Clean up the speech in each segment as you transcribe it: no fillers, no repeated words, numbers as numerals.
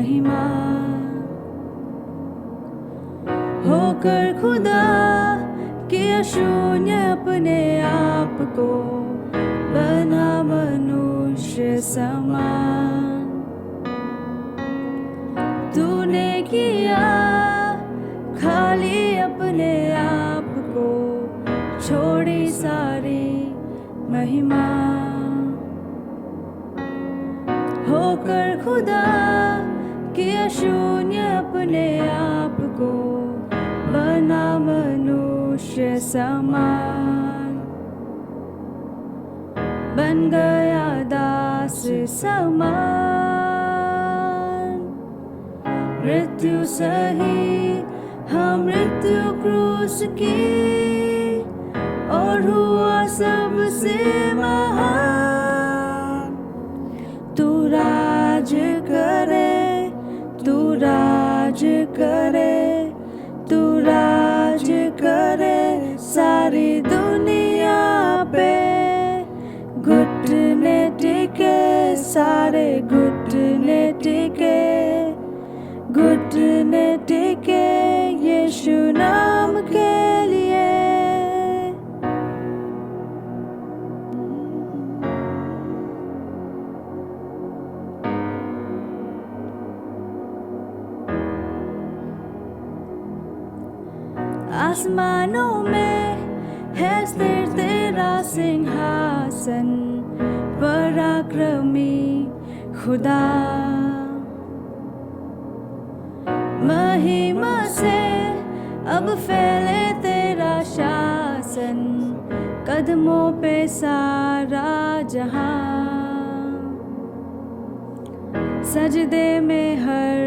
महिमा होकर खुदा किया शून्य अपने आप को बना मनुष्य समान तूने किया खाली अपने आप को छोड़ी सारी महिमा होकर खुदा किया शून्य अपने आप को बना मनुष्य समान बन गया दास समान मृत्यु सही हम मृत्यु क्रूस की और हुआ सबसे महान तू राज करे तू राज करे तू राज करे सारी दुनिया पे घुटने टिके सारे घुटने टिके घुटने टिके यीशु नाम के लिए आसमानों में है स्थिर तेरा सिंहासन पराक्रमी खुदा महिमा से अब फैले तेरा शासन कदमों पे सारा जहां सजदे में हर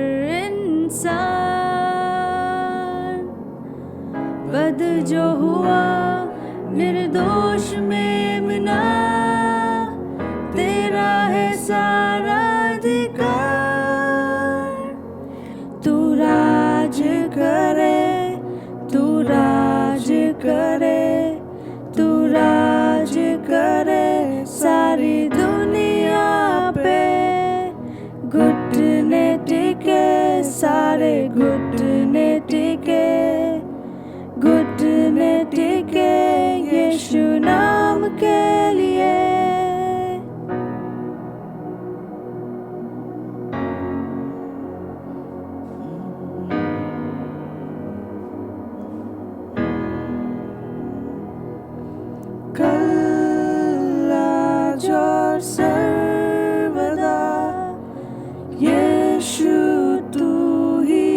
इंसान बद जो हुआ निर्दोष मेमना तेरा है सारा अधिकार तू राज करे तू राज करे तू राज करे सारी दुनिया पे घुटने टिके सारे घुटने टिके घुटने टिके यीशु नाम के लिए कल आज और सर्वदा यीशु तू ही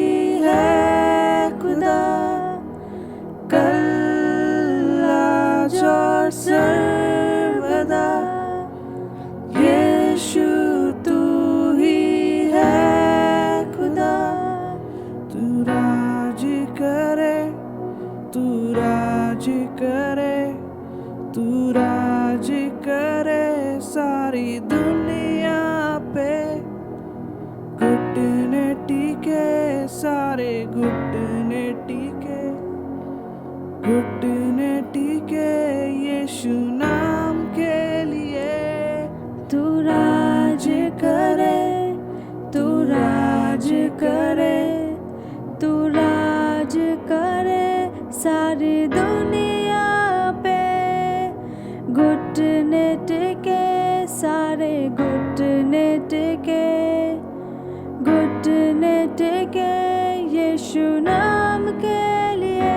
है खुदा कल आज और सर्वदा यीशु तू ही है खुदा तू राज करे तू राज करे तू राज करे सारी दुनिया पे घुटने टिके सारे घुटने टिके घुटने टिके यीशु नाम के लिए तू राज करे तू राज करे तू राज करे सारी दुनिया पे घुटने टिके सारे घुटने टिके घुटने टिके यीशु नाम के लिए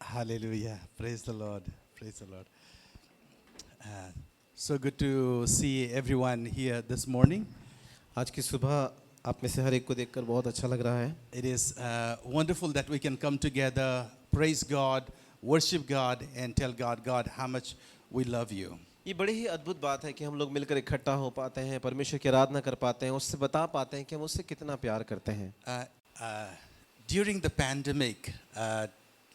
Hallelujah. Praise the Lord. Praise the Lord. So good to see everyone here this morning. आज की सुबह आप में से हर एक को देखकर बहुत अच्छा लग रहा है It is wonderful that we can come together, praise God, worship God, and tell God, God, how much we love you. ये बड़ी ही अद्भुत बात है कि हम लोग मिलकर इकट्ठा हो पाते हैं परमेश्वर की आराधना कर पाते हैं उससे बता पाते हैं कि हम उससे कितना प्यार करते हैं During the pandemic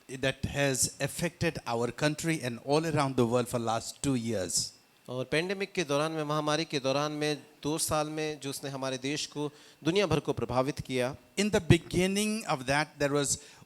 that has affected our country and all around the world for last 2 years. और पेंडेमिक के दौरान में, महामारी के दौरान में 2 साल में जो उसने हमारे देश को दुनिया भर को प्रभावित किया, In the beginning of that,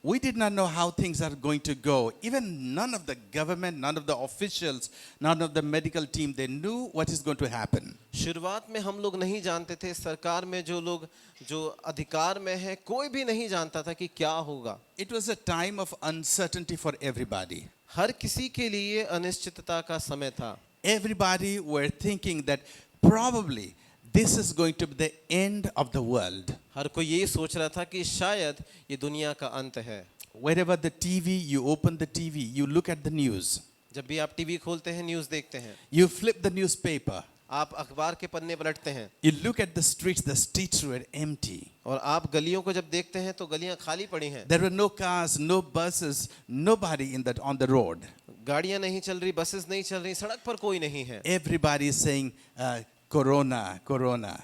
we did not know how things are going to go. Even none of the government, none of the officials, none of the medical team, they knew what is going to happen. शुरुआत में हम लोग नहीं जानते थे, सरकार में जो लोग जो अधिकार में है कोई भी नहीं जानता था कि क्या होगा। It was a time of uncertainty for everybody. हर किसी के लिए अनिश्चितता का समय था। Everybody were thinking that probably this is going to be the end of the world. हर कोई ये सोच रहा था कि शायद ये दुनिया का अंत है। Wherever the TV, you open the TV, you look at the news. जब भी आप टीवी खोलते हैं, न्यूज़ देखते हैं, You flip the newspaper. आप अखबार के पन्ने पलटते हैं, You look at the streets were empty. और आप गलियों को जब देखते हैं तो गलियां खाली पड़ी हैं। There were no cars, no buses, nobody on the road. गाड़ियां नहीं चल रही, बसेस नहीं चल रही, सड़क पर कोई नहीं है। Everybody is saying, Corona, Corona.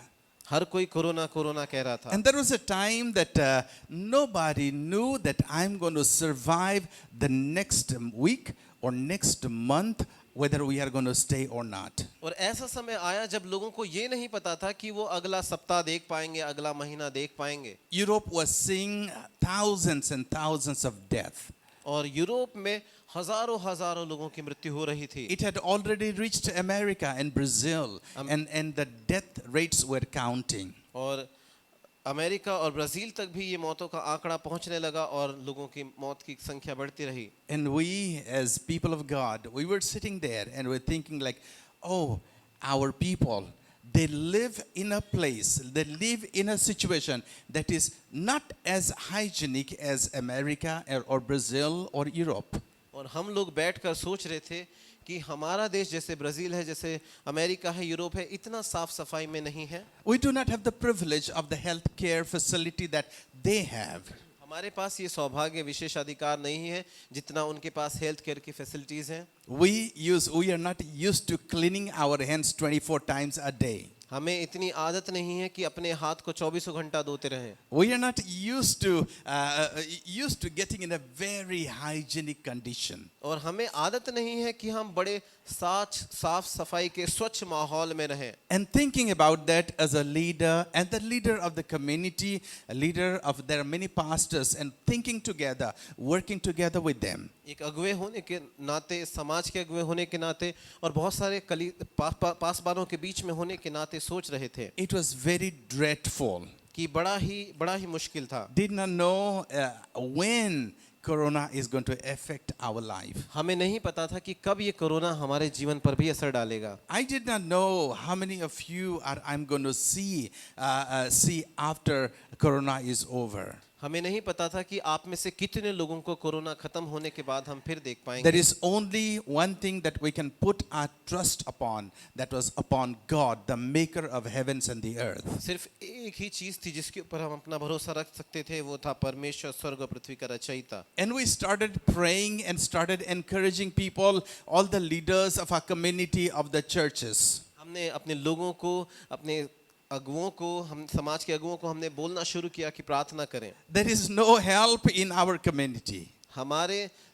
हर कोई कोरोना कोरोना कह रहा था। And there was a time that nobody knew that I'm going to survive the next week or next month, whether we are going to stay or not. और ऐसा समय आया जब लोगों को ये नहीं पता था कि वो अगला सप्ताह देख पाएंगे, अगला महीना देख पाएंगे। Europe was seeing thousands and thousands of death. और यूरोप में हजारों हजारों लोगों की मृत्यु हो रही थी। It had already reached America and Brazil, and the death rates were counting. और अमेरिका और ब्राजील तक भी ये मौतों का आंकड़ा पहुंचने लगा और लोगों की मौत की संख्या बढ़ती रही। And we, as people of God, we were sitting there and we're thinking like, oh, our people, they live in a place, they live in a situation that is not as hygienic as America or Brazil or Europe. और हम लोग बैठकर सोच रहे थे कि हमारा देश जैसे ब्राजील है, जैसे अमेरिका है, यूरोप है, इतना साफ सफाई में नहीं है। We do not have the privilege of the health care facility that they have. हमारे पास ये सौभाग्य विशेषाधिकार नहीं है जितना उनके पास हेल्थ केयर की फैसिलिटीज हैं। We are not used to cleaning our hands 24 times a day. हमें इतनी आदत नहीं है कि अपने हाथ को 24 घंटा धोते रहें। We are not used to getting in a very hygienic condition. और हमें आदत नहीं है कि हम बड़े साफ सफाई के स्वच्छ माहौल में रहें। And thinking about that as a leader and the leader of the community, there are many pastors, and thinking together, working together with them. एक अगुवे होने के नाते, समाज के अगुवे होने के नाते और बहुत सारे पासबानों के बीच में होने के नाते सोच रहे थे। It was very dreadful. कि बड़ा ही मुश्किल था। Did not know when Corona is going to affect our life. हमें नहीं पता था कि कब ये कोरोना हमारे जीवन पर भी असर डालेगा। I did not know how many of you I'm going to see after Corona is over. हमें नहीं पता था कि आप में से कितने लोगों को कोरोना खत्म होने के बाद हम फिर देख पाएंगे। There is only one thing that we can put our trust upon, that was upon God, the maker of heavens and the earth. सिर्फ एक ही चीज थी जिसके ऊपर हम अपना भरोसा रख सकते थे, वो था परमेश्वर स्वर्ग और पृथ्वी का रचयिता। And we started praying and started encouraging people, all the leaders of our community, of the churches. हमने अपने लोगों को, अपने अगुओं को, हम समाज के अगुओं को हमने बोलना शुरू किया कि प्रार्थना करें। There is no help in our community.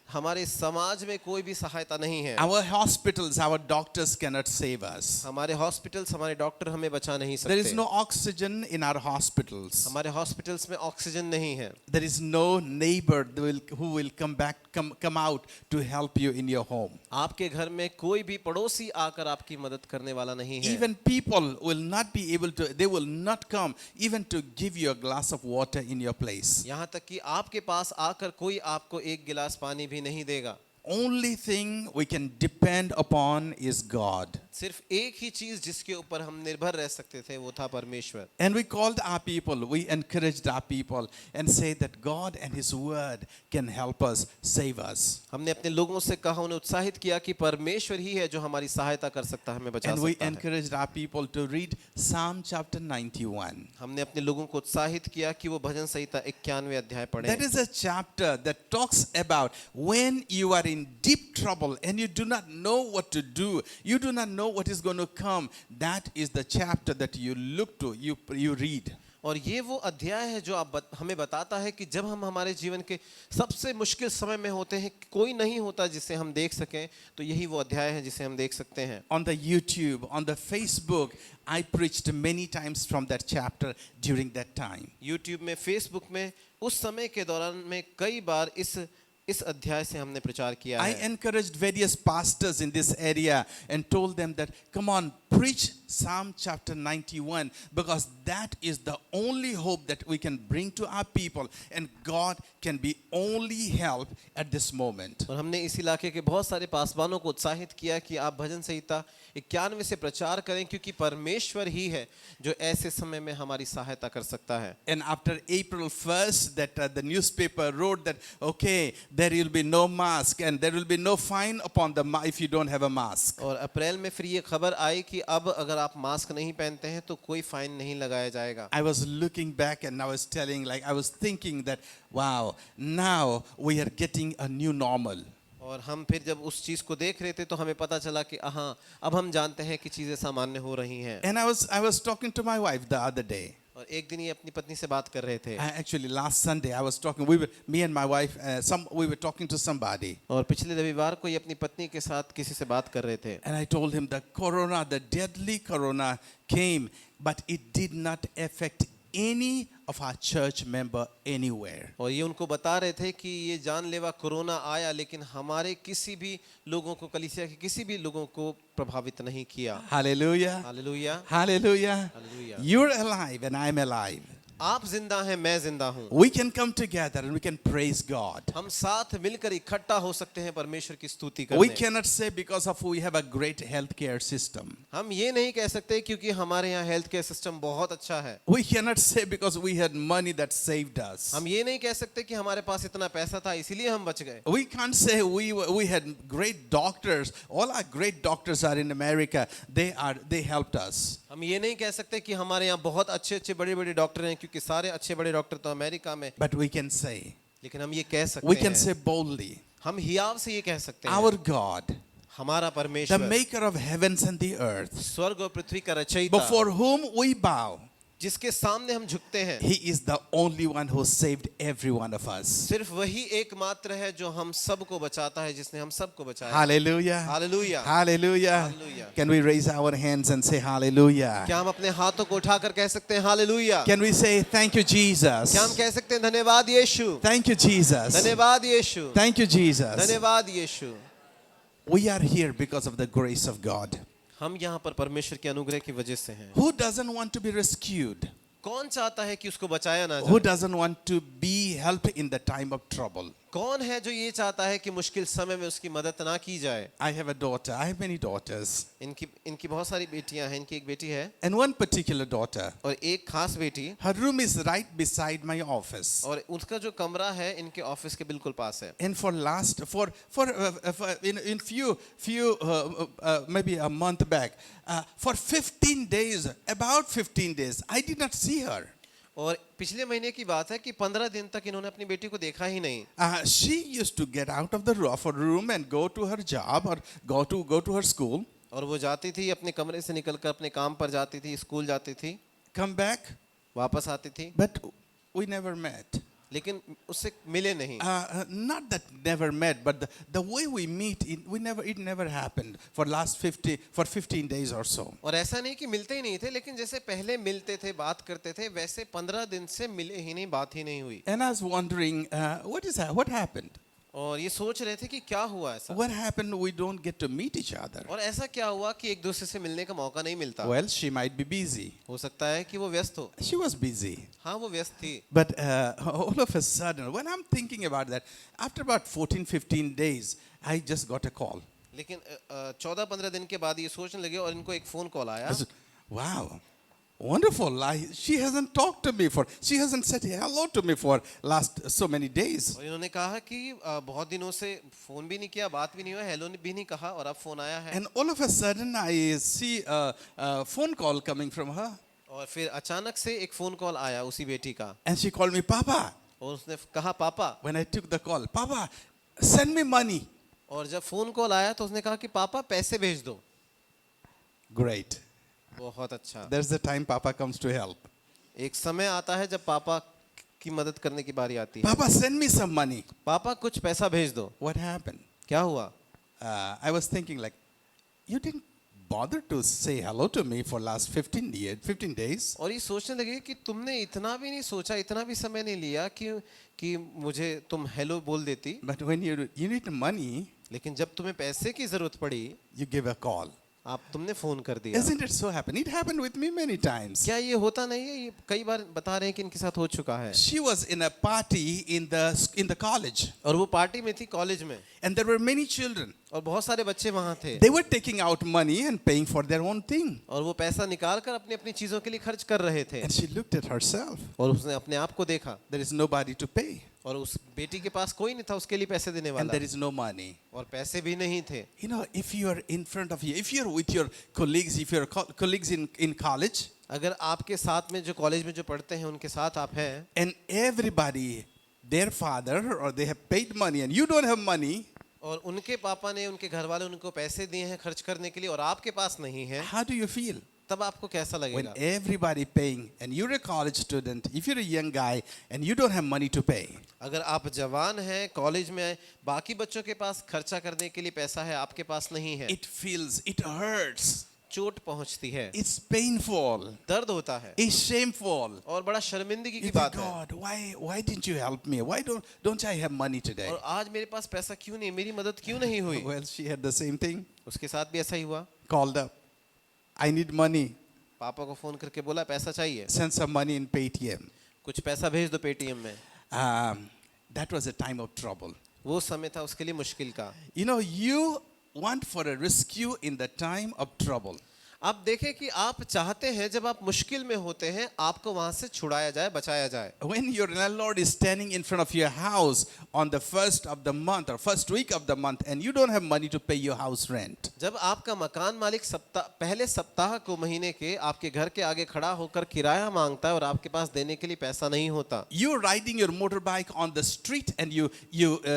हमारे समाज में कोई भी सहायता नहीं है। Our hospitals, our doctors cannot save us. हमारे हॉस्पिटल्स, हमारे डॉक्टर हमें बचा नहीं सकते। There is no oxygen in our hospitals. हमारे हॉस्पिटल्स में ऑक्सीजन नहीं है। There is no neighbor who will come out to help you in your home. आपके घर में कोई भी पड़ोसी आकर आपकी मदद करने वाला नहीं है। Even people will not be able to, they will not come even to give you a glass of water in your place. यहाँ तक कि आपके पास आकर कोई आपको एक गिलास पानी भी नहीं देगा। Only thing we can depend upon is God. सिर्फ एक ही चीज जिसके ऊपर हम निर्भर रह सकते थे वो था परमेश्वर। And we called our people, we encouraged our people and say that God and His Word can help us, save us. हमने अपने लोगों से कहा, उन्हें उत्साहित किया कि परमेश्वर ही है जो हमारी सहायता कर सकता है, हमें बचा And we सकता है। encouraged our people to read Psalm chapter 91. हमने अपने लोगों को उत्साहित किया कि वो भजन संहिता 91वें अध्याय पढ़ें। That is a chapter that talks about when you are in deep trouble and you do not know what to do, you do not know what is going to come. That is the chapter that you look to, you read. और ये वो अध्याय है जो हमें बताता है कि जब हम हमारे जीवन के सबसे मुश्किल समय में होते हैं, कोई नहीं होता जिसे हम देख सकें, तो यही वो अध्याय है जिसे हम देख सकते हैं। On the YouTube, on the Facebook, I preached many times from that chapter during that time. YouTube में, Facebook में उस समय के दौरान में कई बार इस अध्याय से हमने प्रचार किया I है। encouraged various pastors in this area and told them that, come on, preach Psalm chapter 91, because that is the only hope that we can bring to our people, and God can be only help at this moment. और हमने इस इलाके के बहुत सारे पासवानों को उत्साहित किया कि आप भजन संहिता 91 से प्रचार करें, क्योंकि परमेश्वर ही है जो ऐसे समय में हमारी सहायता कर सकता है। And after April 1st, that the newspaper wrote that, okay, there will be no mask and there will be no fine upon if you don't have a mask. और अप्रैल में फिर ये खबर आई कि अब अगर आप मास्क नहीं पहनते हैं तो कोई फाइन नहीं लगाया जाएगा। I was looking back and I was I was thinking that, wow, now we are getting a new normal. और हम फिर जब उस चीज को देख रहे थे तो हमें पता चला कि हाँ, अब हम जानते हैं कि चीजें सामान्य हो रही हैं। And I was talking to my wife the other day. और एक दिन ये अपनी पत्नी से बात कर रहे थे। Actually, last Sunday I was talking. Me and my wife, we were talking to somebody. और पिछले रविवार को ये अपनी पत्नी के साथ किसी से बात कर रहे थे। And I told him the deadly corona came, but it did not affect any of our church member anywhere. और ये उनको बता रहे थे कि ये जानलेवा कोरोना आया, लेकिन हमारे किसी भी लोगों को, कलीसिया के किसी भी लोगों को प्रभावित नहीं किया। Hallelujah. Hallelujah, Hallelujah. Hallelujah. You're alive and I'm alive. आप जिंदा हैं, मैं जिंदा हूँ। We can come together and we can praise God. हम साथ मिलकर इकट्ठा हो सकते हैं परमेश्वर की स्तुति We करने। cannot say because of we have a great healthcare system. हम ये नहीं कह सकते क्योंकि हमारे यहाँ हेल्थ केयर सिस्टम बहुत अच्छा है। We cannot say because we had money that saved us. हम ये नहीं कह सकते कि हमारे पास इतना पैसा था इसीलिए हम बच गए। We can't say we had great doctors. All our great doctors are in America. They helped us. हम ये नहीं कह सकते कि हमारे यहाँ बहुत अच्छे बड़े डॉक्टर हैं, क्योंकि सारे अच्छे बड़े डॉक्टर तो अमेरिका में। But we can say, लेकिन हम ये कह सकते we can हैं, say boldly, हम हियाव से ये कह सकते हैं, our God, हमारा the परमेश्वर, maker of heavens and the earth, स्वर्ग और पृथ्वी का रचयिता, before whom we bow, जिसके सामने हम झुकते हैं, He is the only one who saved every one of us. सिर्फ वही एकमात्र है जो हम सबको बचाता है, जिसने हम सबको बचाया। Hallelujah. Hallelujah, Hallelujah. Hallelujah. Can we raise our hands and say hallelujah? क्या हम अपने हाथों को उठाकर कह सकते हैं hallelujah? Can we say thank you, Jesus? क्या हम कह सकते हैं धन्यवाद यीशु? Thank you, Jesus. धन्यवाद यीशु, Thank you, Jesus. धन्यवाद यीशु। We are here because of the grace of God. हम यहाँ पर परमेश्वर के अनुग्रह की वजह से हैं। Who doesn't want to be rescued? कौन चाहता है कि उसको बचाया ना Who जाए? doesn't want to be helped in the time of trouble? कौन है जो ये चाहता है कि मुश्किल समय में उसकी मदद ना की जाए? I have a daughter. I have many daughters. इनकी बहुत सारी बेटियां हैं। इनकी एक बेटी है And one particular daughter, और एक खास बेटी, her room is right beside my office. और उसका जो कमरा है इनके ऑफिस के बिल्कुल पास है। And for in few maybe a month back, for 15 days, about 15 days, I did not see her. और पिछले महीने की बात है कि 15 दिन तक इन्होंने अपनी बेटी को देखा ही नहीं। She used to get out of the room and go to her job or go to her school. और वो जाती थी, अपने कमरे से निकलकर अपने काम पर जाती थी, स्कूल जाती थी, Come back, वापस आती थी, but we never met. लेकिन उससे मिले नहीं। Not that never met, but the way we meet, it never happened for 15 days or so. और ऐसा नहीं कि मिलते ही नहीं थे, लेकिन जैसे पहले मिलते थे, बात करते थे, वैसे 15 दिन से मिले ही नहीं, बात ही नहीं हुई। And I was wondering, what happened? और ये सोच रहे थे कि क्या हुआ ऐसा, What happened? We don't get to meet each other. और ऐसा क्या हुआ कि एक दूसरे से मिलने का मौका नहीं मिलता। Well, she might be busy. हो सकता है कि वो व्यस्त हो। She was busy. हाँ, वो व्यस्त थी। But all of a sudden, when I'm thinking about that, after about 14-15 days, I just got a call. लेकिन 14-15 दिन के बाद ये सोचने लगे और इनको एक फोन कॉल आया। I said, wow, wonderful. She hasn't talked to me she hasn't said hello to me for last so many days. और इन्होंने कहा कि बहुत दिनों से फोन भी नहीं किया, बात भी नहीं हुआ, हेलो भी नहीं कहा, और अब फोन आया है। And all of a sudden, I see a phone call coming from her. और फिर अचानक से एक फोन कॉल आया उसी बेटी का, And she called me, Papa. और उसने कहा पापा। When I took the call, Papa, send me money. और जब फोन कॉल आया तो उसने कहा कि पापा पैसे भेज दो। Great. बहुत अच्छा। There's the time Papa comes to help. एक समय आता है जब पापा की मदद करने की बारी आती है। Papa, send me some money. पापा कुछ पैसा भेज दो। What happened? क्या हुआ? I was thinking like, you didn't bother to say hello to me for last 15 days. और ये सोचने लगे कि तुमने इतना भी नहीं सोचा, इतना भी समय नहीं लिया कि मुझे तुम हेलो बोल देती। But when you need money, लेकिन जब तुम्हें पैसे की जरूरत पड़ी, you give a call. तुमने फोन कर दिया। Isn't it so happen? It happened with me many times. क्या ये होता नहीं है? ये कई बार बता रहे हैं कि इनके साथ हो चुका है। She was in a party in the college, और वो पार्टी में थी कॉलेज में, and there were many children. और बहुत सारे बच्चे वहां थे। They were taking out money and paying for their own thing. और वो पैसा निकाल कर अपनी अपनी चीजों के लिए खर्च कर रहे थे। And she looked at herself. और उसने अपने आप को देखा, There is nobody to pay, और उस बेटी के पास कोई नहीं था उसके लिए पैसे देने and वाला, there is no money. और पैसे भी नहीं थे। You know, if you are in front of you, if you're with your colleagues, if you're colleagues in college, अगर आपके साथ में जो कॉलेज में जो पढ़ते हैं उनके साथ आप हैं, and everybody, their father or they have paid money and you don't have money, और उनके पापा ने, उनके घर वाले उनको पैसे दिए हैं खर्च करने के लिए, और आपके पास नहीं है, how do you feel? तब आपको कैसा When लगेगा? everybody paying and you're a college student, if you're a young guy and you don't have money to pay, अगर आप जवान हैं, कॉलेज में हैं, बाकी बच्चों के पास खर्चा करने के लिए पैसा है, आपके पास नहीं है, it hurts, चोट पहुंचती है, it's painful, दर्द होता है, it's shameful. और बड़ा शर्मिंदगी की You think, बात है। God, why didn't you help me? Why don't I have money today? और आज मेरे पास पैसा क्यों नहीं, मेरी मदद क्यों नहीं हुई? Well, she had the same thing. उसके साथ भी ऐसा ही हुआ। Called up. I need money. पापा को फोन करके बोला पैसा चाहिए, Send some money in Paytm. कुछ पैसा भेज दो पेटीएम में। That was a time of trouble. वो समय था उसके लिए मुश्किल का। You know, you want for a rescue in the time of trouble. आप देखें कि आप चाहते हैं जब आप मुश्किल में होते हैं आपको वहां से छुड़ाया जाए, बचाया जाए। When your landlord is standing in front of your house on the first of the month or first week of the month and you don't have money to pay your house rent. जब आपका मकान मालिक पहले सप्ताह को महीने के आपके घर के आगे खड़ा होकर किराया मांगता है और आपके पास देने के लिए पैसा नहीं होता। You're riding your motorbike on the street and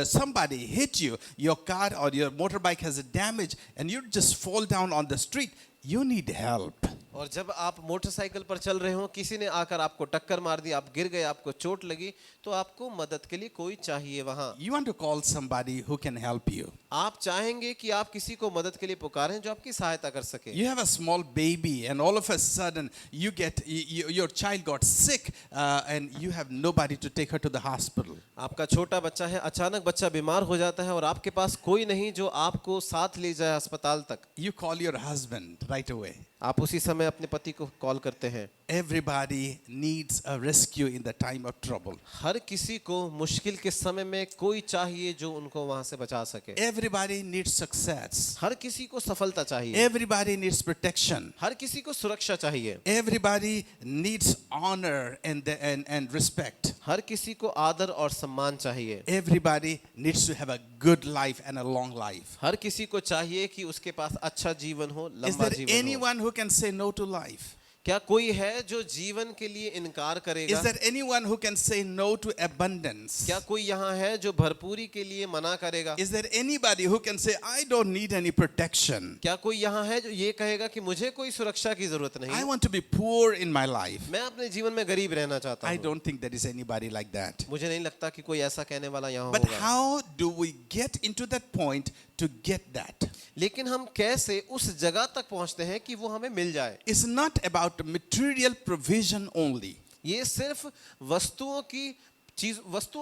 somebody hit you. Your car or your motorbike has a damage and you just fall down on the street. You need help. और जब आप मोटरसाइकिल पर चल रहे हो, किसी ने आकर आपको टक्कर मार दी, आप गिर गए, आपको चोट लगी, तो आपको मदद के लिए कोई चाहिए वहां। You want to call somebody who can help you. आप चाहेंगे कि आप किसी को मदद के लिए पुकारें जो आपकी सहायता कर सके। You have a small baby and all of a sudden your child got sick and you have nobody to take her to the hospital. आपका छोटा बच्चा है, अचानक बच्चा बीमार हो जाता है और आपके पास कोई नहीं जो आपको साथ ले जाए अस्पताल तक। You call your husband right away. आप उसी समय अपने पति को कॉल करते हैं। Everybody needs a rescue in the time of trouble. हर किसी को मुश्किल के समय में कोई चाहिए जो उनको वहां से बचा सके। Everybody needs success. हर किसी को सफलता चाहिए। Everybody needs protection. हर किसी को सुरक्षा चाहिए। Everybody needs honor and respect. हर किसी को आदर और सम्मान चाहिए। Everybody needs to have a good life and a long life. हर किसी को चाहिए कि उसके पास अच्छा जीवन हो, Is लंबा there जीवन हो। anyone who can say no to life? क्या कोई है जो जीवन के लिए इनकार करेगा? Is there anyone who can say no to abundance? क्या कोई यहाँ है जो भरपूरी के लिए मना करेगा? Is there anybody who can say I don't need any protection? क्या कोई यहाँ है जो ये कहेगा कि मुझे कोई सुरक्षा की जरूरत I नहीं, want to be poor in my life. मैं अपने जीवन में गरीब रहना चाहता I हूँ? don't think there is anybody like that. मुझे नहीं लगता कि कोई ऐसा कहने वाला यहाँ But होगा। how do we get into that point to get that? लेकिन हम कैसे उस जगह तक पहुँचते हैं कि वो हमें मिल जाए? It's not about material provision only. ये सिर्फ वस्तुओं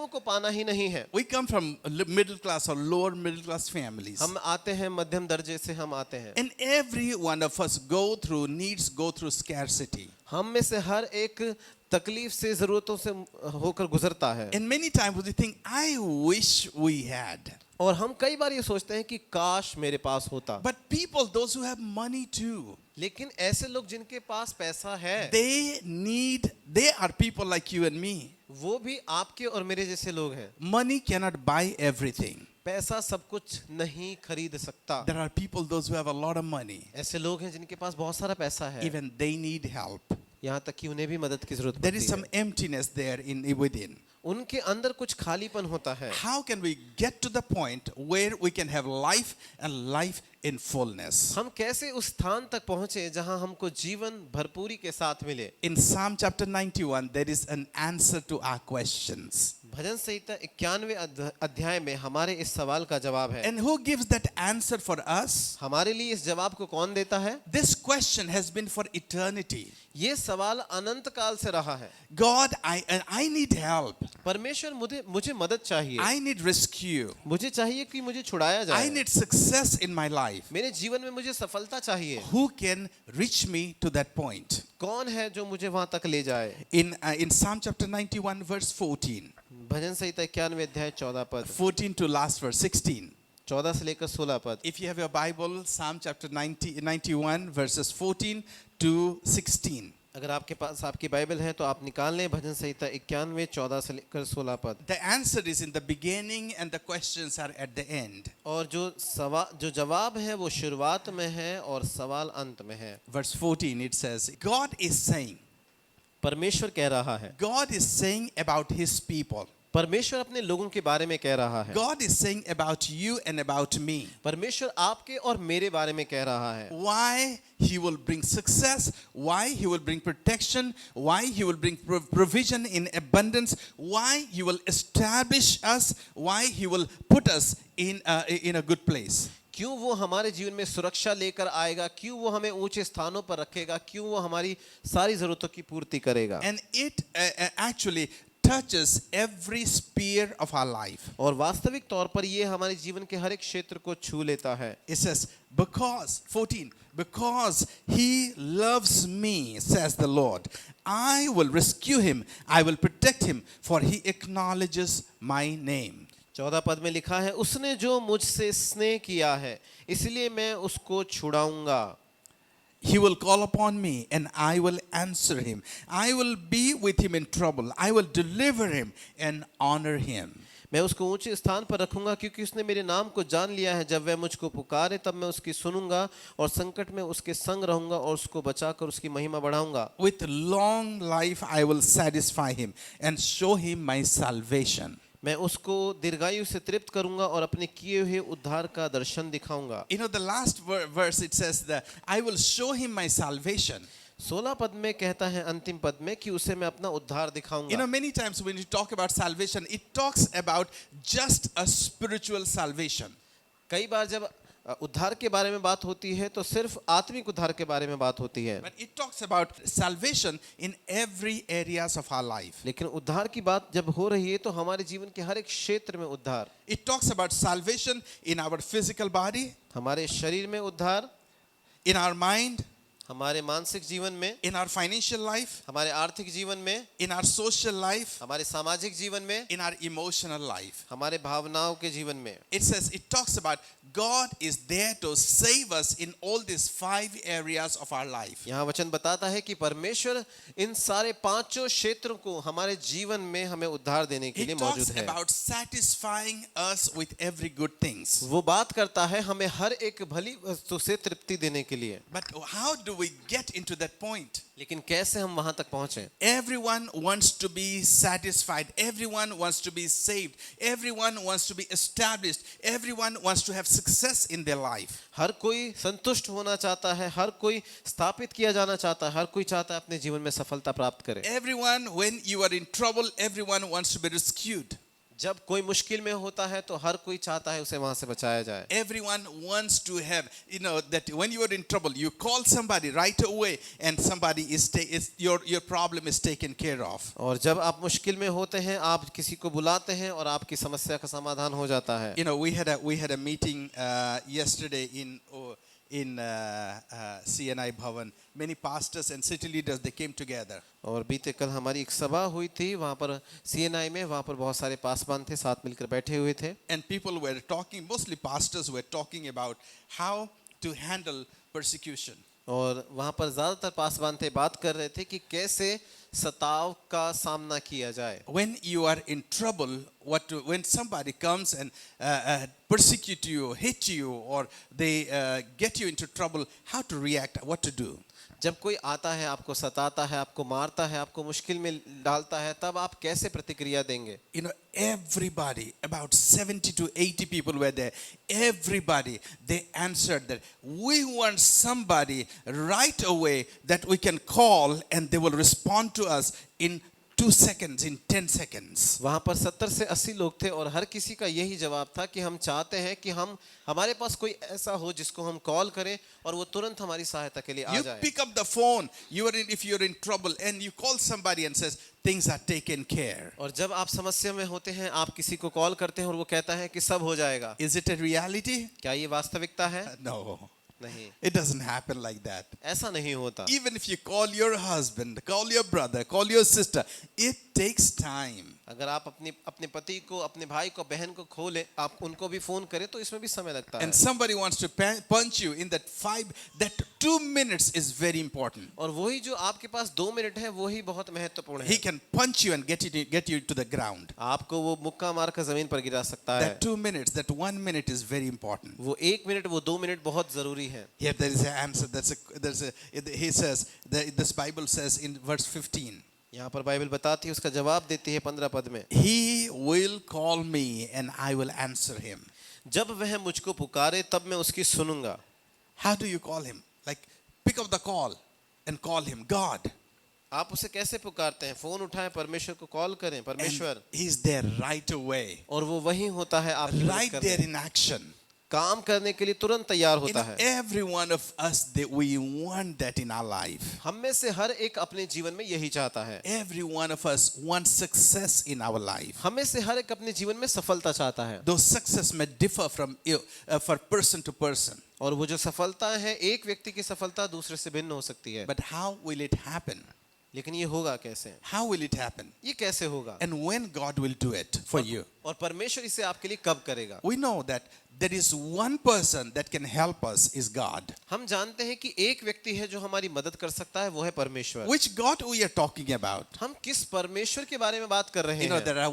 को पाना ही नहीं है। We come from middle class or lower middle class families. हम आते हैं मध्यम दर्जे से, हम आते हैं। And every one of us go through scarcity. हम में से हर एक तकलीफ से, जरूरतों से होकर गुजरता है। And many times we think, I wish we had. और हम कई बार ये सोचते हैं कि काश मेरे पास होता। But people, those who have money too, लेकिन ऐसे लोग जिनके पास पैसा है, they are people like you and me. वो भी आपके और मेरे जैसे लोग हैं। Money cannot buy everything. पैसा सब कुछ नहीं खरीद सकता। There are people, those who have a lot of money. ऐसे लोग हैं जिनके पास बहुत सारा पैसा है, Even they need help. यहाँ तक कि उन्हें भी मदद की जरूरत There is पड़ती some है। emptiness there within. उनके अंदर कुछ खालीपन होता है। How can we get to the point where we can have life and life in fullness? हम कैसे उस स्थान तक पहुंचे जहां हमको जीवन भरपूरी के साथ मिले? In Psalm chapter 91, there is an answer to our questions. भजन संहिता 91वें अध्याय में हमारे इस सवाल का जवाब है। And who gives that answer for us? हमारे लिए इस जवाब को कौन देता है? This question has been for eternity. ये सवाल अनंत काल से रहा है। God, I need help. परमेश्वर मुझे मदद चाहिए। I need rescue. मुझे चाहिए कि मुझे छुड़ाया I जाए। need success in my life. मेरे जीवन में मुझे सफलता चाहिए। Who can reach me to that point? कौन है जो मुझे वहां तक ले जाए? In Psalm chapter 91 verse 14. भजन संहिता 91 अध्याय 14 पद, 14 to last verse 16. 14 से लेकर 16 पद। If you have your Bible, Psalm chapter 91 verses 14 to 16. अगर आपके पास आपकी बाइबल है तो आप निकाल लें भजन संहिता 91 14 से लेकर 16 पद। The answer is in the beginning and the questions are at the end. और जो जवाब है वो शुरुआत में है और सवाल अंत में है। Verse 14 it says, God is saying, परमेश्वर कह रहा है, God is saying about his people. परमेश्वर अपने लोगों के बारे में कह रहा है। God is saying about you and about me. परमेश्वर आपके और मेरे बारे में कह रहा है। Why he will bring success, why he will bring protection, why he will bring provision in abundance, why he will establish us, why he will put us in a good place. क्यों वो हमारे जीवन में सुरक्षा लेकर आएगा, क्यों वो हमें ऊंचे स्थानों पर रखेगा, क्यों वो हमारी सारी जरूरतों की पूर्ति करेगा। And it actually touches every sphere of our life. और वास्तविक तौर पर ये हमारे जीवन के हर एक क्षेत्र को छू लेता है। It says, because 14, because he loves me, says the Lord, I will rescue him, I will protect him, for he acknowledges my name. 14 पद में लिखा है, उसने जो मुझसे स्नेह किया है इसलिए मैं उसको छुड़ाऊंगा। He will call upon me and I will answer him. I will be with him in trouble. I will deliver him and honor him. मैं उसको ऊंचे स्थान पर रखूंगा क्योंकि उसने मेरे नाम को जान लिया है। जब वह मुझको पुकारे तब मैं उसकी सुनूंगा और संकट में उसके संग रहूंगा और उसको बचाकर उसकी महिमा बढ़ाऊंगा। With long life I will satisfy him and show him my salvation. मैं उसको दीर्घायु से तृप्त करूंगा और अपने किए हुए उद्धार का दर्शन दिखाऊंगा। You know, the last verse it says that I will show him my salvation. 16 पद में कहता है अंतिम पद में कि उसे मैं अपना उद्धार दिखाऊंगा। You know, many times when you talk about salvation, it talks about just a spiritual salvation. कई बार जब उद्धार के बारे में बात होती है तो सिर्फ आत्मिक उद्धार के बारे में बात होती है। But it talks about salvation in every areas of our life. लेकिन उद्धार की बात जब हो रही है तो हमारे जीवन के हर एक क्षेत्र में उद्धार। It talks about salvation in our physical body, हमारे शरीर में उद्धार, in our mind, हमारे मानसिक जीवन में, in our financial life, हमारे आर्थिक जीवन में, in our social life, हमारे सामाजिक जीवन में, in our emotional life. हमारे भावनाओं के जीवन में। It talks about God is there to save us in all these 5 areas of our life. यहाँ वचन बताता है कि परमेश्वर इन सारे पांचों क्षेत्रों को हमारे जीवन में हमें उद्धार देने के लिए It मौजूद talks है। about satisfying us with every good things. वो बात करता है हमें हर एक भली वस्तु से तृप्ति देने के लिए। But how do we get into that point? लेकिन कैसे हम वहां तक पहुंचे? Everyone wants to be satisfied. Everyone wants to be saved. Everyone wants to be established. Everyone wants to have success in their life. हर कोई संतुष्ट होना चाहता है, हर कोई स्थापित किया जाना चाहता है, हर कोई चाहता है अपने जीवन में सफलता प्राप्त करे। Everyone, when you are in trouble, everyone wants to be rescued. जब कोई मुश्किल में होता है तो हर कोई चाहता है उसे वहां से बचाया जाए। Everyone wants to have, that when you are in trouble, you call somebody right away and somebody your problem is taken care of. और जब आप मुश्किल में होते हैं आप किसी को बुलाते हैं और आपकी समस्या का समाधान हो जाता है। We had a meeting yesterday in CNI Bhavan. Many pastors and city leaders, they came together. और बीते कल हमारी एक सभा हुई थी वहाँ पर CNI में, वहाँ पर बहुत सारे पासवान थे, साथ मिलकर बैठे हुए थे। And people were talking, mostly pastors were talking about how to handle persecution. और वहाँ पर ज़्यादातर पासवान थे बात कर रहे थे कि कैसे सताव का सामना किया जाए। When you are in trouble, when somebody comes and persecute you, hit you, or they get you into trouble, how to react, what to do? जब कोई आता है, आपको सताता है, आपको मारता है, आपको मुश्किल में डालता है, तब आप कैसे प्रतिक्रिया देंगे? You know, everybody, about 70 to 80 people were there. Everybody, they answered that we want somebody right away that we can call and they will respond to us in 2 seconds, in 10 seconds. वहां पर 70 से 80 लोग थे और हर किसी का यही जवाब था कि हम चाहते हैं कि हमारे पास कोई ऐसा हो जिसको हम कॉल करें और वो तुरंत हमारी सहायता के लिए आ You जाए। pick up the phone, if you're in trouble and you call somebody and says, things are taken care. और जब आप समस्या में होते हैं, आप किसी को कॉल करते हैं और वो कहता है कि सब हो जाएगा। Is it a reality? क्या ये वास्तविकता है? No. नहीं, It doesn't happen like that. ऐसा नहीं होता। Even if you call your husband, call your brother, call your sister, it takes time. अगर आप अपने पति को, अपने भाई को, बहन को खोले, आप उनको भी फोन करें तो इसमें भी समय लगता है। And somebody wants to punch you in that 2 minutes is very important. और वही जो आपके पास 2 मिनट है, वही बहुत महत्वपूर्ण He है। can punch you and get you to the ground. आपको वो मुक्का मारकर जमीन पर गिरा सकता है। That 2 minutes, that 1 minute is very important. वो 1 मिनट, वो 2 मिनट बहुत जरूरी है। Here there is an answer. He says, this Bible says in verse 15. यहाँ पर बाइबल बताती है, उसका जवाब देती है 15 पद में। He will call me and I will answer him. जब वह मुझको पुकारे तब मैं उसकी सुनूंगा। How do you call him? Like, pick up the call and call him God. आप उसे कैसे पुकारते हैं? फोन उठाएं, परमेश्वर को कॉल करें, And परमेश्वर, he's there right away. और वो वही होता है आपकी मदद Right करने, there in action. काम करने के लिए तुरंत तैयार You होता know, है। every one of us, we want that in our life. हम में से हर एक अपने जीवन में यही चाहता है। Every one of us wants success in our life. हम में से हर एक अपने जीवन में सफलता चाहता है। Though success may differ from for person to person. और वो जो सफलता है, एक व्यक्ति की सफलता दूसरे से भिन्न हो सकती है। But how will it happen? लेकिन ये होगा कैसे? How will it happen? ये कैसे होगा? And when God will do it for you? और परमेश्वर इसे आपके लिए कब करेगा? We know that there is one person that can help us is God. हम जानते हैं कि एक व्यक्ति है जो हमारी मदद कर सकता है, वो है परमेश्वर। Which God we are talking about? हम किस परमेश्वर के बारे में बात कर रहे You know, हैं? there are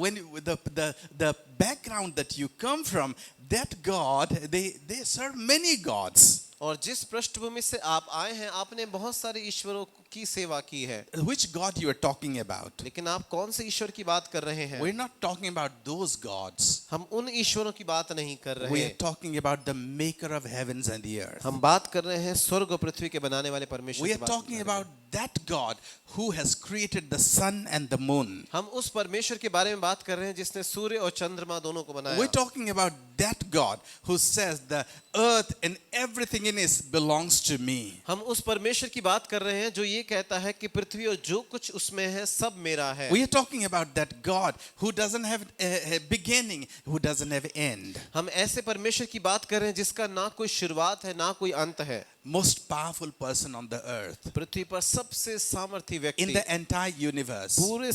the background that you come from, that God, they serve many gods. और जिस पृष्ठभूमि से आप आए हैं, आपने बहुत सारे ईश्वरों की सेवा की है। Which God you are talking about? लेकिन आप कौन से ईश्वर की बात कर रहे हैं? We're not talking about those gods. हम उन ईश्वरों की बात नहीं कर रहे We are हैं। talking about the maker of heavens and the earth. हम बात कर रहे हैं स्वर्ग और पृथ्वी के बनाने वाले परमेश्वर We की are बात talking कर रहे हैं। about that God who has created the sun and the moon. हम उस परमेश्वर के बारे में बात कर रहे हैं जिसने सूर्य और चंद्रमा दोनों को बनाया। We're talking about that God who says the earth and everything in it belongs to me. हम उस परमेश्वर की बात कर रहे हैं जो ये कहता है कि पृथ्वी और जो कुछ उसमें है सब मेरा है। We are talking about that God who doesn't have a beginning, who doesn't have end. हम ऐसे परमेश्वर की बात कर रहे हैं जिसका ना कोई शुरुआत है, ना कोई अंत है। Most powerful person on the earth. पृथ्वी पर सबसे सामर्थी In व्यक्ति the entire universe. पूरे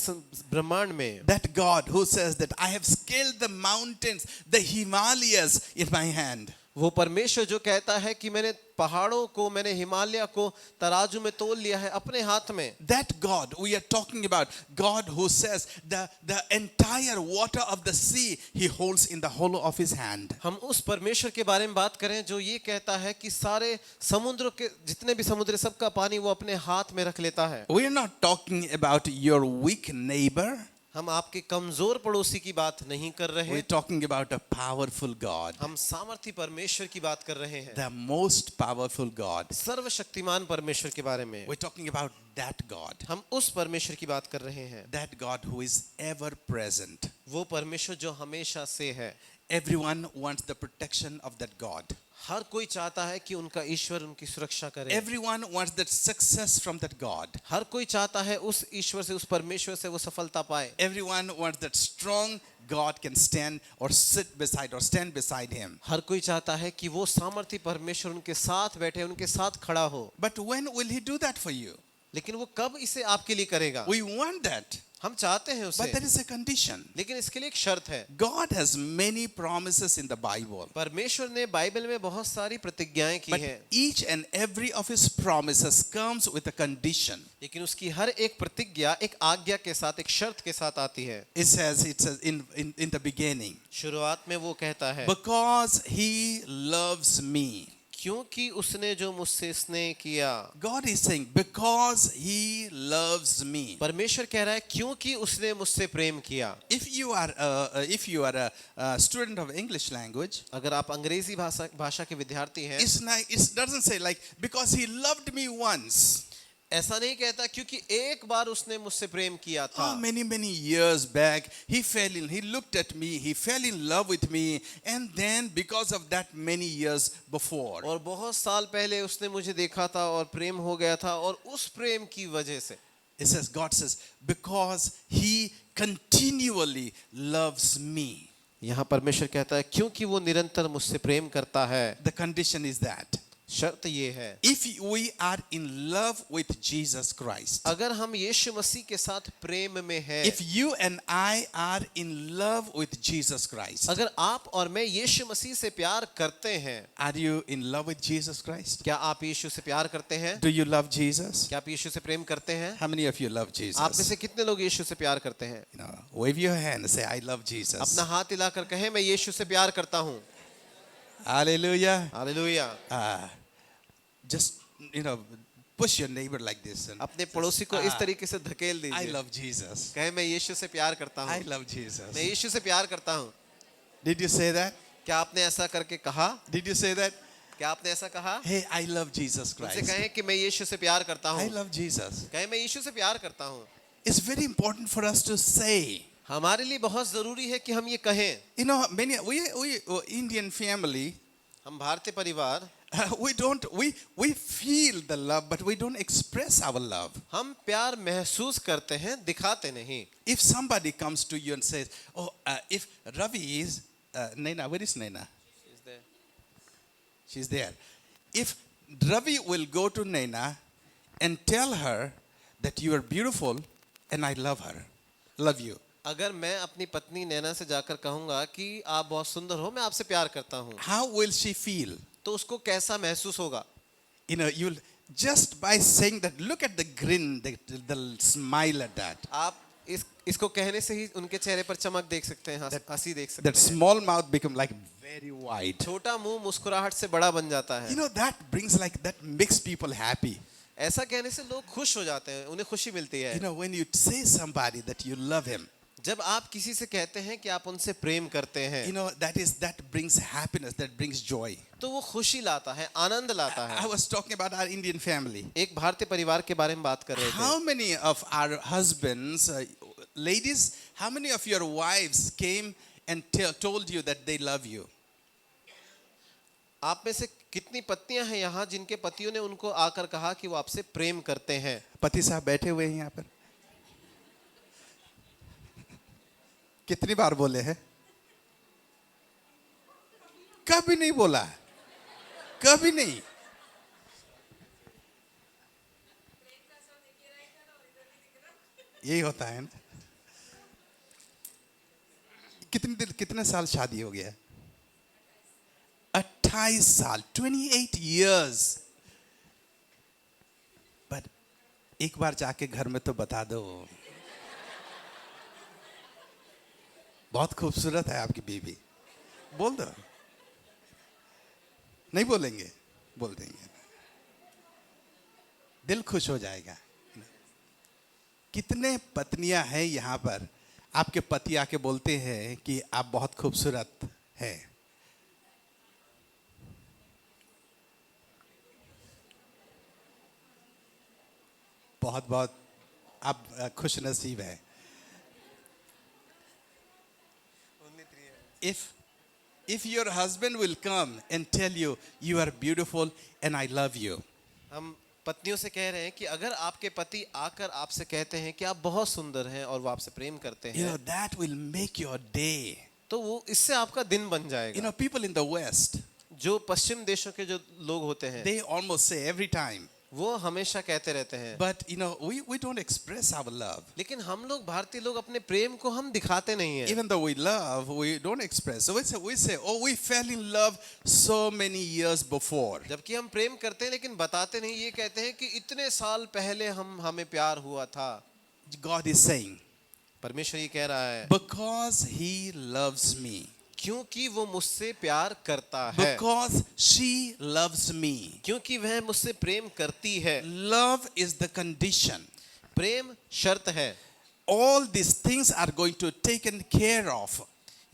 ब्रह्मांड में। That God who says that I have scaled the mountains, the Himalayas in my hand. वो परमेश्वर जो कहता है कि मैंने पहाड़ों को, मैंने हिमालय को तराजू में तोल लिया है अपने हाथ में। That God we are talking about, God who says the entire water of the sea he holds in the hollow of his hand. हम उस परमेश्वर के बारे में बात करें जो ये कहता है कि सारे समुद्र के जितने भी समुद्र सबका पानी वो अपने हाथ में रख लेता है। We are not talking about your weak neighbor. हम आपके कमजोर पड़ोसी की बात नहीं कर रहे We're हैं, talking about a powerful God, हम सामर्थी परमेश्वर की बात कर रहे हैं, the most powerful God. सर्वशक्तिमान परमेश्वर के बारे में। We're talking about that God, हम उस परमेश्वर की बात कर रहे हैं, that God who is ever present. वो परमेश्वर जो हमेशा से है। Everyone wants the protection of that God. हर कोई चाहता है कि उनका ईश्वर उनकी सुरक्षा करे। Everyone wants that success from that God. हर कोई चाहता है उस ईश्वर से, उस परमेश्वर से वो सफलता पाए। Everyone wants that strong God can stand or sit beside or stand beside him. हर कोई चाहता है कि वो सामर्थी परमेश्वर उनके साथ बैठे, उनके साथ खड़ा हो। But when will he do that for you? लेकिन वो कब इसे आपके लिए करेगा? We want that. हम चाहते हैं But there उसे, is a condition. लेकिन इसके लिए एक शर्त है। God has many promises in the Bible. परमेश्वर ने बाइबल में बहुत सारी प्रतिज्ञाएं की But हैं, each and every of his promises comes with a condition. लेकिन उसकी हर एक प्रतिज्ञा एक आज्ञा के साथ, एक शर्त के साथ आती है। It says in the beginning, शुरुआत में वो कहता है, because he loves me. क्योंकि उसने जो मुझसे स्नेह किया। God is saying, because He loves me. परमेश्वर कह रहा है क्योंकि उसने मुझसे प्रेम किया। If you are a student of English language, अगर आप अंग्रेजी भाषा के विद्यार्थी हैं, it doesn't say like because He loved me once. ऐसा नहीं कहता क्योंकि एक बार उसने मुझसे प्रेम किया था। Oh, many years back, he looked at me, he fell in love with me, and then because of that many years before. और बहुत साल पहले उसने मुझे देखा था और प्रेम हो गया था, और उस प्रेम की वजह से God says, because He continually loves me. यहाँ परमेश्वर कहता है क्योंकि वो निरंतर मुझसे प्रेम करता है। The condition is that शर्त ये है, if we are in love with Jesus Christ, अगर हम यीशु मसीह के साथ प्रेम में हैं, if you and I are in love with Jesus Christ, अगर आप और मैं यीशु मसीह से प्यार करते हैं, are you in love with Jesus Christ? क्या आप यीशु से प्यार करते हैं? Do you love Jesus? क्या आप यीशु से प्रेम करते हैं? How many of you love आप में Jesus? से कितने लोग यीशु से प्यार करते हैं? You know, wave your hand and say, I love Jesus. अपना हाथ हिलाकर कहें मैं यीशु से प्यार करता हूँ। Hallelujah. Hallelujah. Just, push your neighbor like this. And अपने पड़ोसी को इस तरीके से धकेल I दीजिए, love Jesus. कहें मैं यीशु से प्यार करता I हूँ, love Jesus. मैं यीशु से प्यार करता हूँ। Did you say that? क्या आपने ऐसा करके कहा? Did you say that? क्या आपने ऐसा कहा? Hey, I love Jesus उनसे Christ. कहें कि मैं यीशु से प्यार करता I हूँ, love Jesus. कहें मैं यीशु से प्यार करता हूँ। It's very important for us to say. हमारे लिए बहुत जरूरी है कि हम ये कहें। We Indian family, हम भारतीय परिवार, we feel the love, but we don't express our love. हम प्यार महसूस करते हैं, दिखाते नहीं। If somebody comes to you and says, if Ravi is, Naina, where is Naina? She's there. If Ravi will go to Naina and tell her that you are beautiful and I love you. अगर मैं अपनी पत्नी नैना से जाकर कहूंगा कि आप बहुत सुंदर हो, मैं आपसे प्यार करता हूँ, How will she feel? तो उसको कैसा महसूस होगा? You'll just by saying that, look at the grin, the smile at that. आप इसको कहने से ही उनके चेहरे पर चमक देख सकते हैं, हंसी देख सकते That हैं। small mouth become like very wide. छोटा मुंह मुस्कुराहट से बड़ा बन जाता है। That makes people happy. ऐसा कहने से लोग खुश हो जाते हैं, उन्हें खुशी मिलती है। When you say somebody that you love him, जब आप किसी से कहते हैं कि आप उनसे प्रेम करते हैं, that brings happiness, that brings joy. तो वो खुशी लाता है, आनंद लाता I है। was talking about our Indian family. एक भारतीय परिवार के बारे में बात कर रहे थे। How many of our husbands, ladies, how many of your wives came and told you that they love you? आप में से कितनी पत्नियां हैं यहाँ जिनके पतियों ने उनको आकर कहा कि वो आपसे प्रेम करते हैं? पति साहब बैठे हुए हैं यहाँ पर। कितनी बार बोले हैं? कभी नहीं बोला, कभी नहीं। यही होता है ना। कितने साल शादी हो गया? 28 साल, 28 years. But एक बार जाके घर में तो बता दो, बहुत खूबसूरत है आपकी बीवी, बोल दो। नहीं बोलेंगे? बोल देंगे, दिल खुश हो जाएगा। कितने पत्नियां हैं यहाँ पर, आपके पति आके बोलते हैं कि आप बहुत खूबसूरत हैं। बहुत बहुत आप खुश नसीब हैं। If your husband will come and tell you, you are beautiful and I love you. हम पत्नियों से कह रहे हैं कि अगर आपके पति आकर आपसे कहते हैं कि आप बहुत सुंदर हैं और वो आपसे प्रेम करते हैं, That will make your day. तो वो इससे आपका दिन बन जाएगा। People in the West, जो पश्चिम देशों के जो लोग होते हैं, they almost say every time, वो हमेशा कहते रहते हैं, but we don't express our love. लेकिन हम लोग भारतीय लोग अपने प्रेम को हम दिखाते नहीं हैं। Even though we love, we don't express. So we say, oh, we fell in love so many years before. जबकि हम प्रेम करते हैं लेकिन बताते नहीं, ये कहते हैं कि इतने साल पहले हमें प्यार हुआ था। God is saying, परमेश्वर ये कह रहा है, because he loves me, क्योंकि वो मुझसे प्यार करता है, Because she loves me. क्योंकि वह मुझसे प्रेम करती है। Love is the condition. प्रेम शर्त है। All these things are going to taken care of.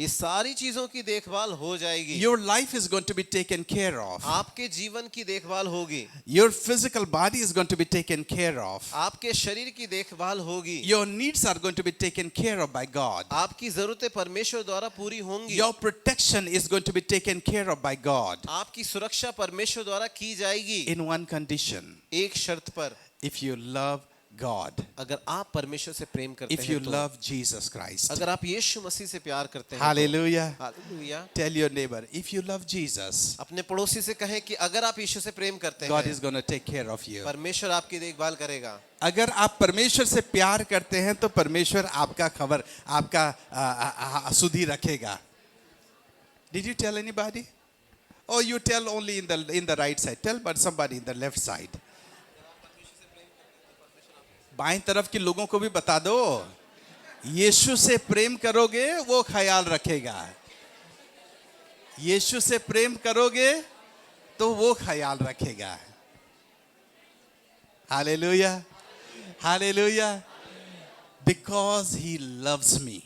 ये सारी चीजों की देखभाल हो जाएगी। Your life is going to be taken care of. आपके जीवन की देखभाल होगी, Your physical body is going to be taken care of. आपके शरीर की देखभाल होगी, Your needs are going to be taken care of by God. आपकी जरूरतें परमेश्वर द्वारा पूरी होंगी, Your protection is going to be taken care of by God. आपकी सुरक्षा परमेश्वर द्वारा की जाएगी, In one condition, एक शर्त पर, if you love God, अगर आप परमेश्वर से प्रेम करते if you हैं तो, love Jesus Christ. अगर आप यीशु मसीह से प्यार करते हैं Hallelujah. तो, hallelujah. Tell your neighbor, if you love Jesus, अपने पड़ोसी से कहें कि अगर आप यीशु से प्रेम करते God हैं, is going to take care of you. परमेश्वर आपकी देखभाल करेगा। अगर आप परमेश्वर से प्यार करते हैं तो परमेश्वर आपका खबर आपका सुधि रखेगा. Did you tell anybody? Oh, you tell only in the right side. Tell but somebody in the left side. बाएं तरफ के लोगों को भी बता दो, यीशु से प्रेम करोगे वो ख्याल रखेगा. यीशु से प्रेम करोगे तो वो ख्याल रखेगा. Hallelujah. Hallelujah. Because he loves me.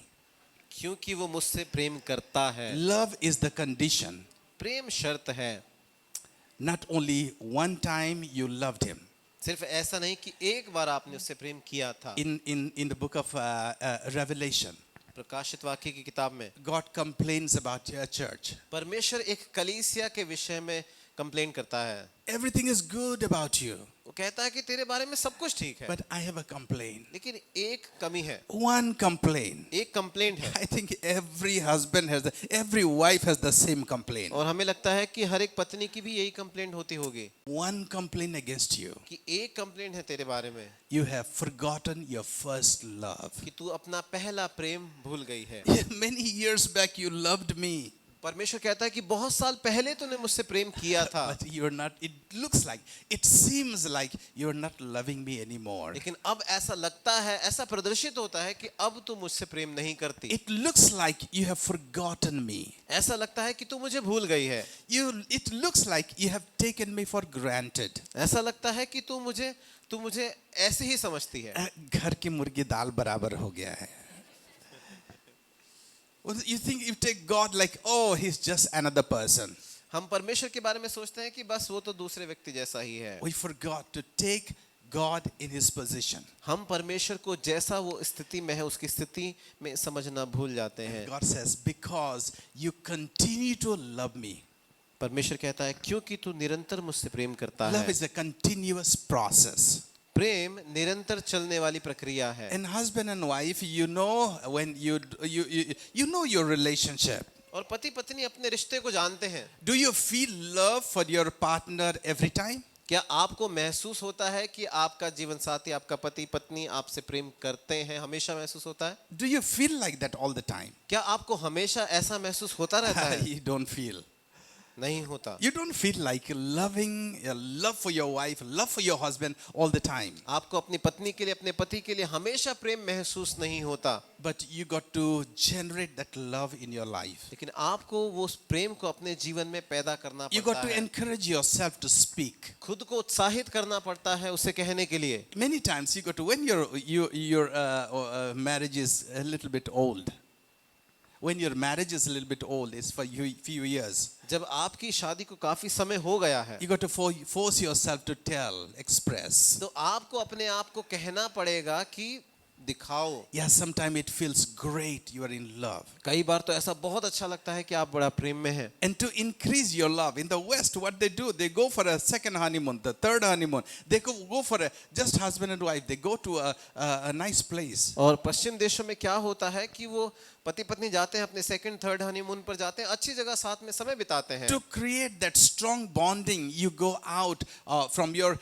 क्योंकि वो मुझसे प्रेम करता है। Love is the condition. प्रेम शर्त है। Not only one time you loved him. सिर्फ ऐसा नहीं कि एक बार आपने उससे प्रेम किया था। In the book of Revelation, प्रकाशित वाक्य की किताब में God complains about your church. परमेश्वर एक कलीसिया के विषय में कंप्लेन करता है। Everything is good about you. वो कहता है कि तेरे बारे में सब कुछ ठीक है, But I have a complaint. लेकिन एक कमी है, One complaint. एक कंप्लेंट है। I think every husband has, every wife has the same complaint. और हमें लगता है कि हर एक पत्नी की भी यही कंप्लेंट होती होगी One complaint against you. कि एक कंप्लेंट है तेरे बारे में You have forgotten your first love. कि तू अपना पहला प्रेम भूल गई है। Many years back you loved me. परमेश्वर कहता है कि बहुत साल पहले तूने मुझसे प्रेम किया था, But you're not, it looks like, it seems like you're not loving me anymore. लेकिन अब ऐसा लगता है, ऐसा प्रदर्शित होता है कि अब तू मुझसे प्रेम नहीं करती। It looks like you have forgotten me. ऐसा लगता है कि तू मुझे भूल गई है। It looks like you have taken me for granted. ऐसा लगता है कि तू मुझे ऐसे ही समझती है। घर की मुर्गी दाल बराबर हो गया है. You think you take God like, oh, he's just another person. हम परमेश्वर के बारे में सोचते हैं कि बस वो तो दूसरे व्यक्ति जैसा ही है। We forgot to take God in his position. हम परमेश्वर को जैसा वो स्थिति में है उसकी स्थिति में समझना भूल जाते हैं। God says, because you continue to love me. परमेश्वर कहता है क्योंकि तू निरंतर मुझसे प्रेम करता Love है। is a continuous process. प्रेम निरंतर चलने वाली प्रक्रिया है। And husband and wife, you know when you know your relationship. और पति पत्नी अपने रिश्ते को जानते हैं। Do you feel love for your partner every time? क्या आपको महसूस होता है कि आपका जीवन साथी, आपका पति पत्नी आपसे प्रेम करते हैं? हमेशा महसूस होता है? Do you feel like that all the time? क्या आपको हमेशा ऐसा महसूस होता रहता है? You don't feel. नहीं होता। You don't feel like loving, love for your wife, love for your husband all the time. आपको अपनी पत्नी के लिए, अपने पति के लिए हमेशा प्रेम महसूस नहीं होता। But you got to generate that love in your life. लेकिन आपको वो उस प्रेम को अपने जीवन में पैदा करना You पड़ता got to है। encourage yourself to speak. खुद को उत्साहित करना पड़ता है उसे कहने के लिए। Many times you got to, when your marriage is a little bit old. When your marriage is a little bit old, it's for few years. जब आपकी शादी को काफी समय हो गया है, You got to force yourself to tell, express. तो आपको अपने आप को कहना पड़ेगा कि दिखाओ। Yeah, sometimes it feels great. You are in love. कई बार तो ऐसा बहुत अच्छा लगता है कि आप बड़ा प्रेम में हैं। And to increase your love, in the West, what they do, they go for a second honeymoon, the third honeymoon. They go for a just husband and wife. They go to a nice place. और पश्चिम देशों में क्या होता है कि वो पति पत्नी जाते हैं अपने सेकंड थर्ड हनीमून पर, जाते हैं अच्छी जगह साथ में समय बिताते हैं। To create that strong bonding, you go out from your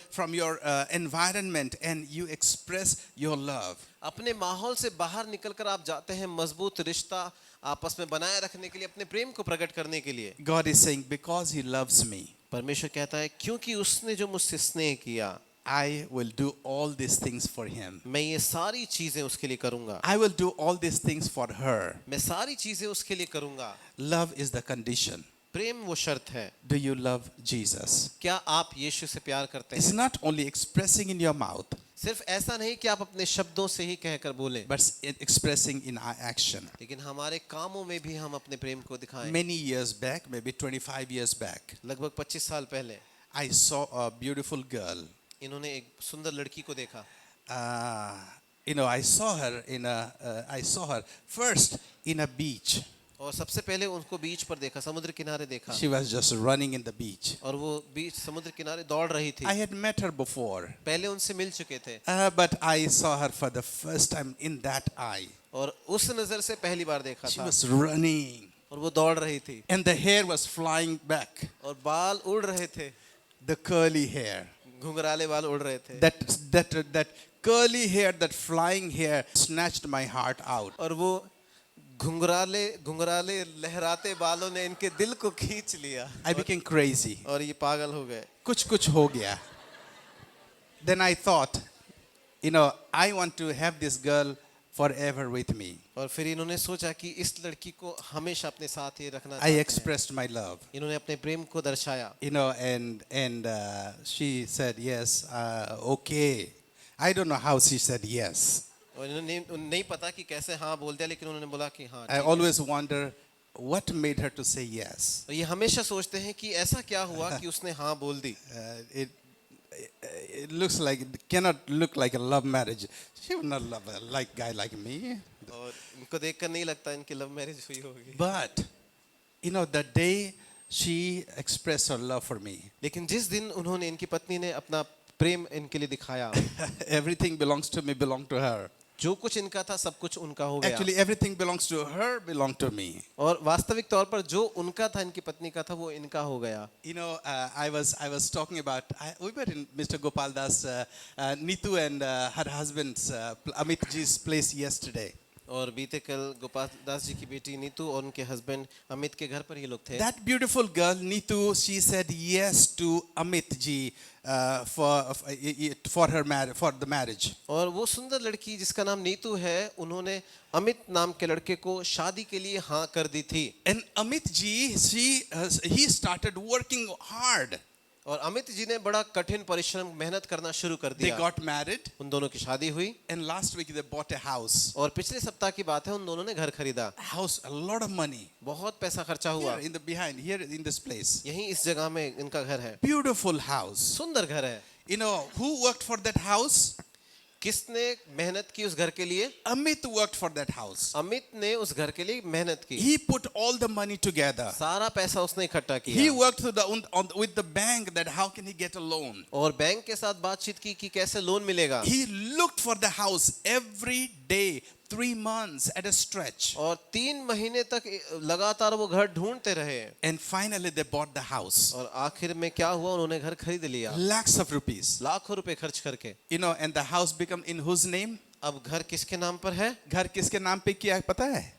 environment and you express your love. अपने माहौल से बाहर निकलकर आप जाते हैं मजबूत रिश्ता आपस में बनाए रखने के लिए, अपने प्रेम को प्रकट करने के लिए। God is saying, because He loves me, परमेश्वर कहता है क्योंकि उसने जो मुझसे स्नेह किया, I will do all these things for him. मैं ये सारी चीजें उसके लिए करूंगा, I will do all these things for her. मैं सारी चीजें उसके लिए करूंगा। Love is the condition. प्रेम वो शर्त है। Do you love Jesus? क्या आप यीशु से प्यार करते It's हैं? not only expressing in your mouth, सिर्फ ऐसा नहीं कि आप अपने शब्दों से ही कहकर बोलें, but expressing in our action. लेकिन हमारे कामों में भी हम अपने प्रेम को दिखाएं। Many years back, maybe 25 years back, लगभग 25 साल पहले I saw a beautiful girl. इन्होंने एक सुंदर लड़की को देखा। I saw her first in a beach. और सबसे पहले उनको बीच पर देखा, समुद्र किनारे देखा। She was just running in the beach. और वो बीच समुद्र किनारे दौड़ रही थी। I had met her before, पहले उनसे मिल चुके थे, but I saw her for the first time in that eye. और उस नजर से पहली बार देखा She था। was running, और वो दौड़ रही थी, and the hair was flying back. और बाल उड़ रहे थे, The curly hair, घुंघराले बाल उड़ रहे थे। that curly hair, that flying hair, snatched my heart out. और वो घुंघराले लहराते बालों ने इनके दिल को खींच लिया। I became crazy. और ये पागल हो गए। कुछ हो गया. Then I thought, I want to have this girl forever with me. और फिर इन्होंने सोचा कि इस लड़की को हमेशा अपने साथ ही रखना I चाहते हैं। expressed my love. इन्होंने अपने प्रेम को दर्शाया। And she said yes, okay. I don't know how she said yes. और इन्होंने नहीं पता कि कैसे हाँ बोल दिया, लेकिन उन्होंने बोला कि हाँ। I always wonder what made her to say yes. और ये हमेशा सोचते हैं कि ऐसा क्या हुआ कि उसने हाँ बोल दी। It looks like, it cannot look like a love marriage. She would not love a guy like me. और इनको देखकर नहीं लगता इनकी लव मैरिज हुई होगी। But the day she expressed her love for me, लेकिन जिस दिन उन्होंने, इनकी पत्नी ने अपना प्रेम इनके लिए दिखाया, everything belongs to me, belonged to her. जो कुछ इनका था सब कुछ उनका हो गया। Actually, everything belongs to her, belonged to me. और वास्तविक तौर पर जो उनका था, इनकी पत्नी का था, वो इनका हो गया। I was talking about, we were in Mr. Gopal Das, Neetu and her husband's, Amit ji's place yesterday. और बीते कल गोपाल दास जी की बेटी नीतू और उनके हस्बैंड अमित के घर पर ये लोग थे। That beautiful girl, Neetu, she said yes to Amit ji for the marriage. और वो सुंदर लड़की जिसका नाम नीतू है, उन्होंने अमित नाम के लड़के को शादी के लिए हाँ कर दी थी। And Amit ji, he started working hard. और अमित जी ने बड़ा कठिन परिश्रम, मेहनत करना शुरू कर They दिया। got married, उन दोनों की शादी हुई, and last week they bought a house. और पिछले सप्ताह की बात है, उन दोनों ने घर खरीदा। House, a lot of money. बहुत पैसा खर्चा हुआ। Here in this place. यहीं इस जगह में इनका घर है। Beautiful house. सुंदर घर है। Who worked for that house? किसने मेहनत की उस घर के लिए? Amit worked for that house. Amit ने उस घर के लिए मेहनत की। He put all the money together. सारा पैसा उसने इकट्ठा किया। He worked with the bank that how can he get a loan. और बैंक के साथ बातचीत की कि कैसे लोन मिलेगा। He looked for the house every day, 3 months at a stretch. और 3 महीने तक लगातार वो घर ढूंढते रहे। And finally they bought the house. और आखिर में क्या हुआ, उन्होंने घर खरीद लिया। Lakhs of rupees. लाखों रुपए खर्च करके। And the house become in whose name? अब घर किसके नाम पर है? घर किसके नाम पे किया पता है?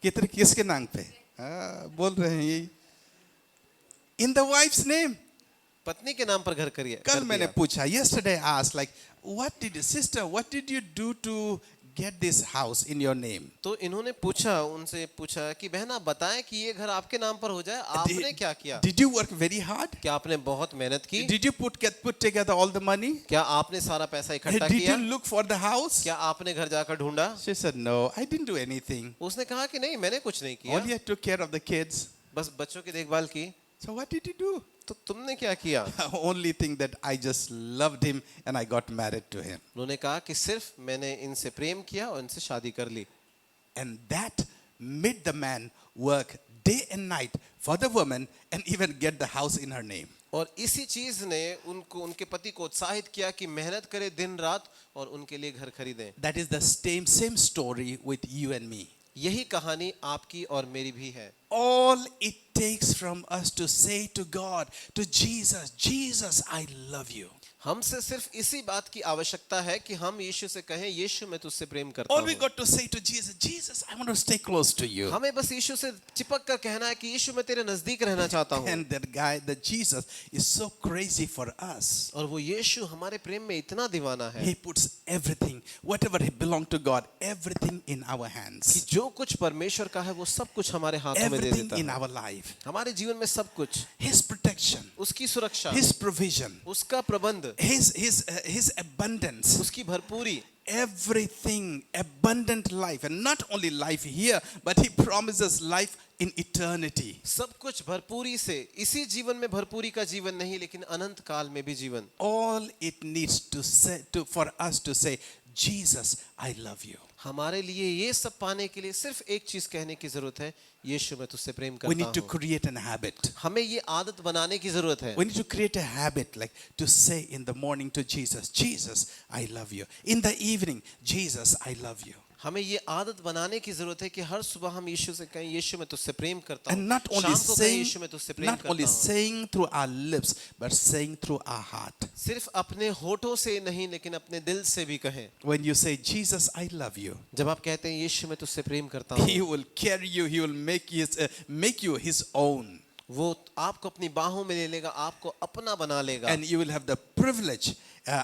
किसके नाम पे? बोल रहे हैं यही। In the wife's name. पत्नी के नाम पर घर करिए। कल मैंने पूछा, yesterday I asked, like, what did you do to get this house in your name? तो इन्होंने उनसे पूछा कि बहन आप बताएं कि ये घर आपके नाम पर हो जाए, आपने क्या किया? Did you work very hard? क्या आपने बहुत मेहनत की? Did you put together all the money? क्या आपने सारा पैसा इकट्ठा Did किया? you look for the house? क्या आपने घर जाकर ढूंढा? She said, no, I didn't do anything. उसने कहा कि नहीं, मैंने कुछ नहीं किया, Only I took care of the kids. बस बच्चों की देखभाल की। So what did you do? तो तुमने क्या किया? Only thing that I just loved him and I got married to him. उन्होंने कहा कि सिर्फ मैंने इनसे प्रेम किया और इनसे शादी कर ली। And that made the man work day and night for the woman and even get the house in her name. और इसी चीज ने उनके पति को उत्साहित किया कि मेहनत करे दिन रात और उनके लिए घर खरीदें। That is the same story with you and me. यही कहानी आपकी और मेरी भी है। All it takes from us to say to God, to Jesus, I love you. हमसे सिर्फ इसी बात की आवश्यकता है कि हम यीशु से कहें, यीशु मैं तुझसे प्रेम करता All we हूँ। got to say to Jesus, Jesus, I want to stay close to you. हमें बस यीशु से चिपक कर कहना है कि यीशु मैं तेरे नजदीक रहना चाहता हूँ। And that guy, that Jesus, is so crazy for us. और वो यीशु हमारे प्रेम में इतना दीवाना है He puts everything, whatever he belonged to God, everything in our कि hands. जो कुछ परमेश्वर का है वो सब कुछ हमारे हाथों में दे Everything देता in है। our life. हमारे जीवन में सब कुछ, His protection, उसकी सुरक्षा, His provision, उसका प्रबंध, His abundance. उसकी भरपूरी, Everything, abundant life. And not only life here, but He promises life in eternity. सब कुछ भरपूरी से, इसी जीवन में भरपूरी का जीवन नहीं लेकिन अनंत काल में भी जीवन। All it needs to say, for us to say, Jesus, I love you. हमारे लिए ये सब पाने के लिए सिर्फ एक चीज कहने की जरूरत है, यीशु मैं तुझसे प्रेम We need करता to हूँ। create an habit. हमें ये आदत बनाने की जरूरत है। We need to create a habit, like to say in the morning to Jesus, Jesus, I love you. In the evening, Jesus, I love you. हमें ये आदत बनाने की जरूरत है कि हर सुबह हम यीशु से कहें, यीशु मैं तुझसे प्रेम करता And हूँ। not only शाम को कहें, saying, यीशु मैं तुझसे प्रेम not only करता हूँ। saying through our lips, but saying through our heart. सिर्फ अपने होठों से नहीं लेकिन अपने दिल से भी कहें। When you say, Jesus, I love you, जब आप कहते हैं यीशु मैं तुझसे प्रेम करता हूँ, He will carry you. He will make you His own. वो आपको अपनी बाहों में ले लेगा, आपको अपना बना लेगा। And you will have the privilege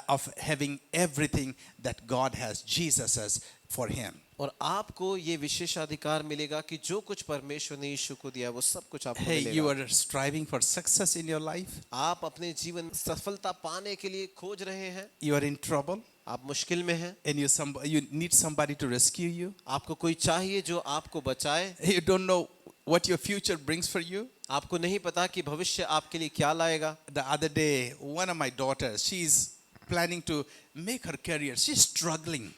of having everything that God has, Jesus has for Him. और आपको ये विशेष अधिकार मिलेगा कि जो कुछ परमेश्वर ने यीशु को दिया वो सब कुछ आपको Hey, you मिलेगा। are striving for success in your life. आप अपने जीवन में सफलता पाने के लिए खोज रहे हैं, You are in trouble, आप मुश्किल में हैं, and you need somebody to rescue you. आपको कोई चाहिए जो आपको बचाए। You don't know what your future brings for you. आपको नहीं पता कि भविष्य आपके लिए क्या लाएगा। The other day, one of my daughters, she's planning to make her career. She's struggling.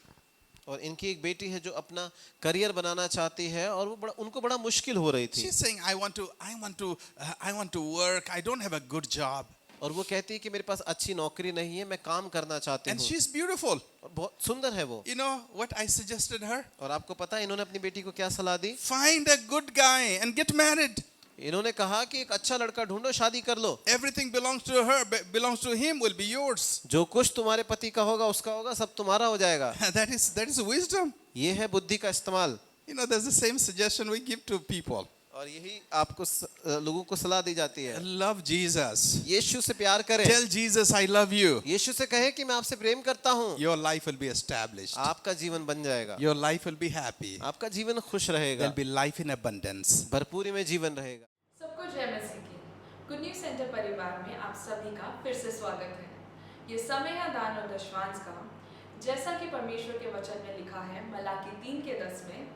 और इनकी एक बेटी है जो अपना करियर बनाना चाहती है और वो उनको बड़ा मुश्किल हो रही थी। She's saying, I want to work. I don't have a good job. और वो कहती है कि मेरे पास अच्छी नौकरी नहीं है, मैं काम करना चाहती And हूँ। she's beautiful. और बहुत सुंदर है वो। You know what I suggested her? और आपको पता है इन्होंने अपनी बेटी को क्या सलाह दी? Find a good guy and get married. इन्होंने कहा कि एक अच्छा लड़का ढूंढो, शादी कर लो। Everything belongs to her, belongs to him, will be yours. जो कुछ तुम्हारे पति का होगा उसका होगा, सब तुम्हारा हो जाएगा। That is wisdom. ये है बुद्धि का इस्तेमाल। You know, that's the same suggestion we give to people. और यही आपको लोगों को सलाह दी जाती है। Love Jesus. यीशु से प्यार करें। Tell Jesus, I love you. यीशु से कहें कि मैं आपसे प्रेम करता हूँ। Your life will be established. आपका जीवन बन जाएगा। Your life will be happy. आपका जीवन खुश रहेगा। There'll be life in abundance. भरपूरी में जीवन रहेगा। सबको जय मसीह की। गुड न्यूज सेंटर परिवार में आप सभी का फिर से स्वागत है। ये समय है दान और दशमांश का। जैसा कि परमेश्वर के वचन में लिखा है मलाकी 3:10 में,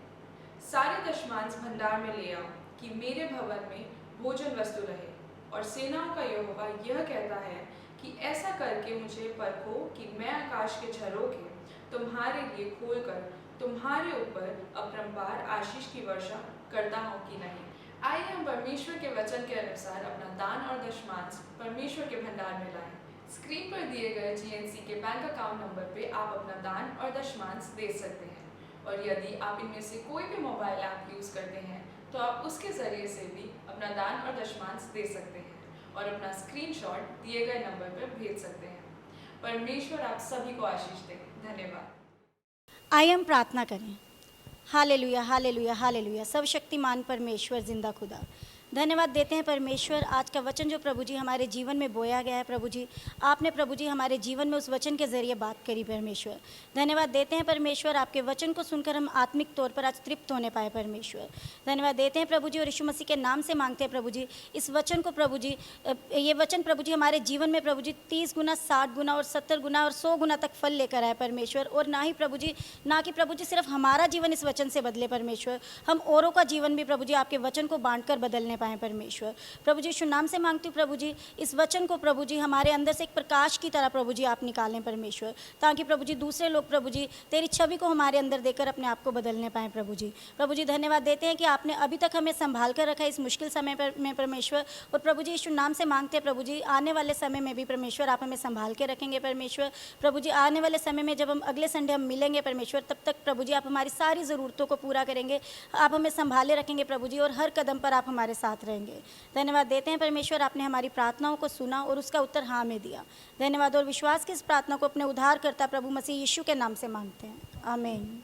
सारे दशमांश भंडार में ले आओ कि मेरे भवन में भोजन वस्तु रहे। और सेनाओं का यहोवा यह कहता है कि ऐसा करके मुझे परखो कि मैं आकाश के झरोखे तुम्हारे लिए खोलकर तुम्हारे ऊपर अपरंपार आशीष की वर्षा करता हूँ कि नहीं। आइए हम परमेश्वर के वचन के अनुसार अपना दान और दशमांश परमेश्वर के भंडार में लाएं। स्क्रीन पर दिए गए GNC के बैंक अकाउंट नंबर पे आप अपना दान और दशमांश दे सकते हैं। और यदि आप इनमें से कोई भी मोबाइल ऐप यूज़ करते हैं तो आप उसके ज़रिए से भी अपना दान और दशमांश दे सकते हैं और अपना स्क्रीनशॉट दिए गए नंबर पर भेज सकते हैं। परमेश्वर आप सभी को आशीष दे। धन्यवाद। आइए हम प्रार्थना करें। Hallelujah hallelujah hallelujah. सर्वशक्तिमान परमेश्वर, जिंदा खुदा, धन्यवाद देते हैं परमेश्वर। आज का वचन जो प्रभु जी हमारे जीवन में बोया गया है प्रभु जी, आपने प्रभु जी हमारे जीवन में उस वचन के ज़रिए बात करी परमेश्वर। धन्यवाद देते हैं परमेश्वर, आपके वचन को सुनकर हम आत्मिक तौर पर आज तृप्त होने पाए परमेश्वर। धन्यवाद देते हैं प्रभु जी और यीशु मसीह के नाम से मांगते हैं प्रभु जी, इस वचन को प्रभु जी, ये वचन प्रभु जी हमारे जीवन में प्रभु जी 30 गुना 60 गुना और 70 गुना और 100 गुना तक फल लेकर आए परमेश्वर। और ना ही प्रभु जी, ना कि प्रभु जी सिर्फ हमारा जीवन इस वचन से बदले परमेश्वर, हम औरों का जीवन भी प्रभु जी आपके वचन को बांट कर बदलने पाएँ परमेश्वर। प्रभु जी यीशु नाम से मांगती हूँ प्रभु जी, इस वचन को प्रभु जी हमारे अंदर से एक प्रकाश की तरह प्रभु जी आप निकालें परमेश्वर, ताकि प्रभु जी दूसरे लोग प्रभु जी तेरी छवि को हमारे अंदर देकर अपने आप को बदलने पाएँ प्रभु जी। प्रभु जी धन्यवाद देते हैं कि आपने अभी तक हमें संभाल कर रखा है इस मुश्किल समय में परमेश्वर। और प्रभु जी यीशु नाम से मांगते हैं प्रभु जी, आने वाले समय में भी परमेश्वर आप हमें संभाल के रखेंगे परमेश्वर। प्रभु जी आने वाले समय में जब हम अगले संडे हम मिलेंगे परमेश्वर, तब तक प्रभु जी आप हमारी सारी ज़रूरतों को पूरा करेंगे, आप हमें संभाले रखेंगे प्रभु जी, और हर कदम पर आप हमारे साथ साथ रहेंगे। धन्यवाद देते हैं परमेश्वर, आपने हमारी प्रार्थनाओं को सुना और उसका उत्तर हाँ में दिया। धन्यवाद और विश्वास की इस प्रार्थना को अपने उद्धारकर्ता प्रभु मसीह यीशु के नाम से मांगते हैं, आमीन।